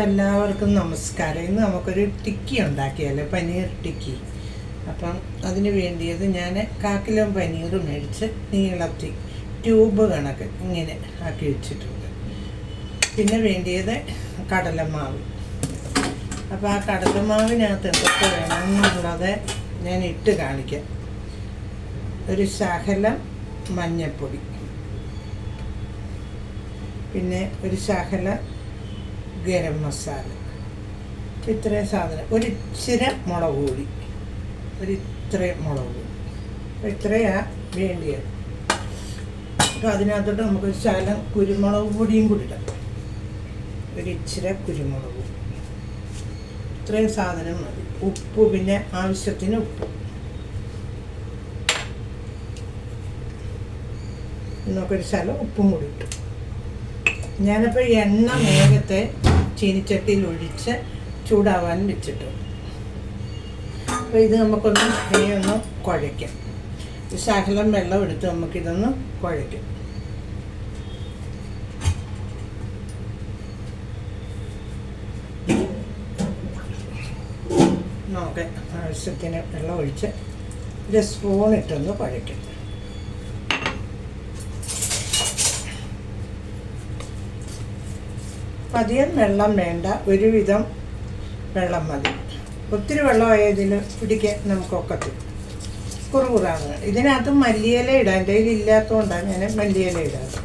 എല്ലാവർക്കും നമസ്കാരം. ഇന്ന് നമുക്കൊരു ടിക്കി ഉണ്ടാക്കിയാലോ, പനീർ ടിക്കി. അപ്പം അതിന് വേണ്ടിയത് ഞാൻ 1/4 കിലോ പനീർ മേടിച്ച് നീളത്തി ട്യൂബ് കണക്ക് ഇങ്ങനെ ആക്കി വെച്ചിട്ടുണ്ട്. പിന്നെ വേണ്ടിയത് കടലമാവ്. അപ്പോൾ ആ കടലമാവിനകത്ത് എന്തൊക്കെ വേണമെന്നുള്ളത് ഞാൻ ഇട്ട് കാണിക്കാം. ഒരു ശകലം മഞ്ഞൾപ്പൊടി, പിന്നെ ഒരു ശകലം ഗരം മസാല, ഇത്രയും സാധനം, ഒരിച്ചിരി മുളക് പൊടി, ഇത്രയും മുളക് പൊടി, ഇത്രയാണ് വേണ്ടിയത്. അപ്പോൾ അതിനകത്തോട്ട് നമുക്കൊരു ശകലം കുരുമുളക് പൊടിയും കൂടി ഇടാം, ഒരിച്ചിരി കുരുമുളക് പൊടി. ഇത്രയും സാധനം മതി. ഉപ്പ്, പിന്നെ ആവശ്യത്തിന് ഉപ്പ്. നമുക്കൊരു ശകലം ഉപ്പും കൂടി ഇട്ടു. ഞാനിപ്പോൾ എണ്ണ നേരത്തെ ചീനിച്ചട്ടിയിൽ ഒഴിച്ച് ചൂടാവാൻ വെച്ചിട്ടു. അപ്പോൾ ഇത് നമുക്കൊന്ന് ഒന്ന് കുഴയ്ക്കാം. ശകലം വെള്ളം എടുത്ത് നമുക്കിതൊന്ന് കുഴയ്ക്കാം. നമുക്ക് ആവശ്യത്തിന് വെള്ളം ഒഴിച്ച് ഒരു സ്പൂൺ ഇട്ടൊന്ന് കുഴയ്ക്കാം. അധികം വെള്ളം വേണ്ട, ഒരുവിധം വെള്ളം മതി. ഒത്തിരി വെള്ളമായതിൽ പിടിക്കാൻ നമുക്കൊക്കത്തില്ല, കുറുകുറാണ്. ഇതിനകത്ത് മല്ലിയില ഇടാം, എൻ്റെ കയ്യിൽ ഇല്ലാത്തതുകൊണ്ടാണ് ഞാൻ മല്ലിയില ഇടാറ്.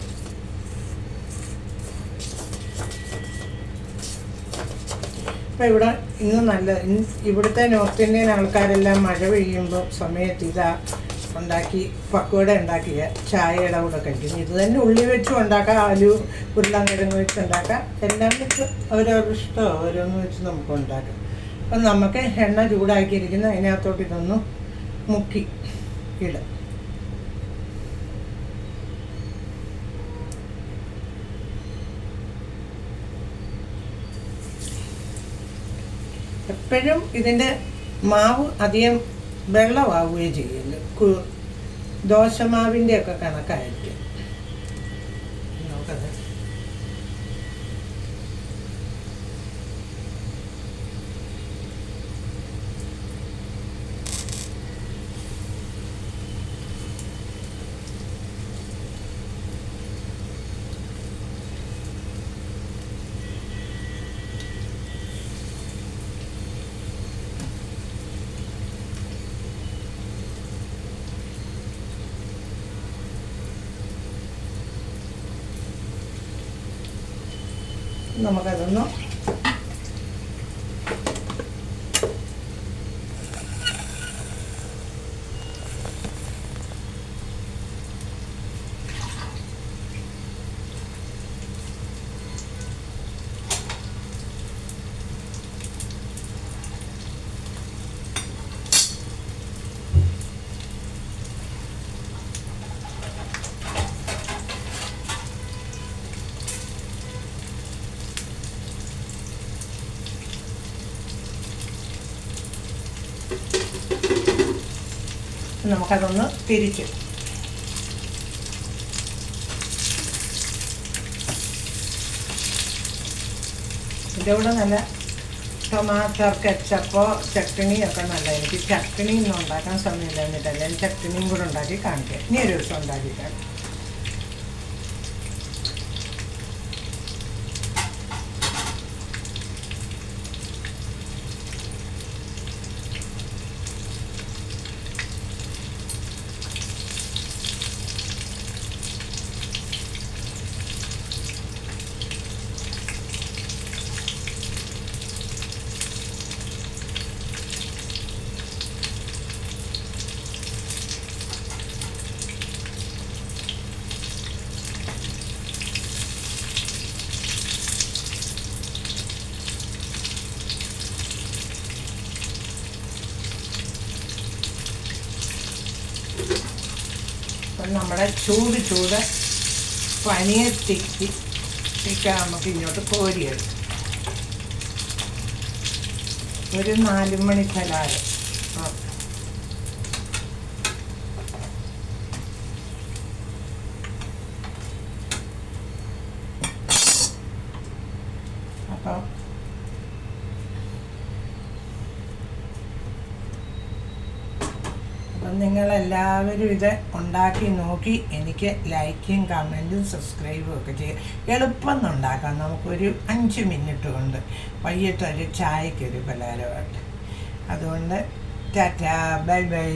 അപ്പം ഇവിടെ ഇന്ന് ഇവിടുത്തെ നോർത്ത് ഇന്ത്യൻ ആൾക്കാരെല്ലാം മഴ പെയ്യുമ്പോൾ സമയത്ത് ഇതാ ഉണ്ടാക്കി പക്കോട ഉണ്ടാക്കിയ ചായയുടെ കൂടെ കഴിക്കും. ഇത് തന്നെ ഉള്ളി വെച്ചും ഉണ്ടാക്കാം, ആലു ഉരുളക്കിഴങ്ങ് വെച്ച് ഉണ്ടാക്കാം, എല്ലാം വെച്ച് അവരവരുടെ ഇഷ്ടമോ ഓരോന്ന് വെച്ച് നമുക്ക് ഉണ്ടാക്കാം. അപ്പം നമുക്ക് എണ്ണ ചൂടാക്കിയിരിക്കുന്ന അതിനകത്തോട്ട് ഇതൊന്ന് മുക്കി ഇടാം. എപ്പോഴും ഇതിൻ്റെ മാവ് അധികം വെള്ളമാവുകയും ചെയ്യില്ല, ദോശമാവിൻ്റെ ഒക്കെ കണക്കായിരിക്കും. നോക്കത് നമുക്കതൊന്ന് നമുക്കതൊന്ന് തിരിച്ച് ഇതിൻ്റെ കൂടെ നല്ല ടൊമാറ്റോ കെച്ചപ്പോ ചട്നിയൊക്കെ നല്ല. എനിക്ക് ചട്നി ഒന്നും ഉണ്ടാക്കാൻ സമയമില്ല, എന്നിട്ടല്ല ചട്നിയും കൂടെ ഉണ്ടാക്കി കാണിക്കാം. ഇനി ഒരു ദിവസം ഉണ്ടാക്കിക്കാം. നമ്മുടെ ചൂട് പനീർ ടിക്കി നമുക്ക് ഇങ്ങോട്ട് കോരിയെടുക്കും. ഒരു 4 മണി ഫലഹാരം. അപ്പം അപ്പം നിങ്ങളെല്ലാവരും ഇത് ഉണ്ടാക്കി നോക്കി എനിക്ക് ലൈക്കും കമൻറ്റും സബ്സ്ക്രൈബും ഒക്കെ ചെയ്യും. എളുപ്പം ഉണ്ടാക്കാം, നമുക്കൊരു 5 മിനിറ്റ് കൊണ്ട് വൈകിട്ടൊരു ചായക്കൊരു പലഹാരമായിട്ട്. അതുകൊണ്ട് ടാറ്റാ, ബൈ ബൈ.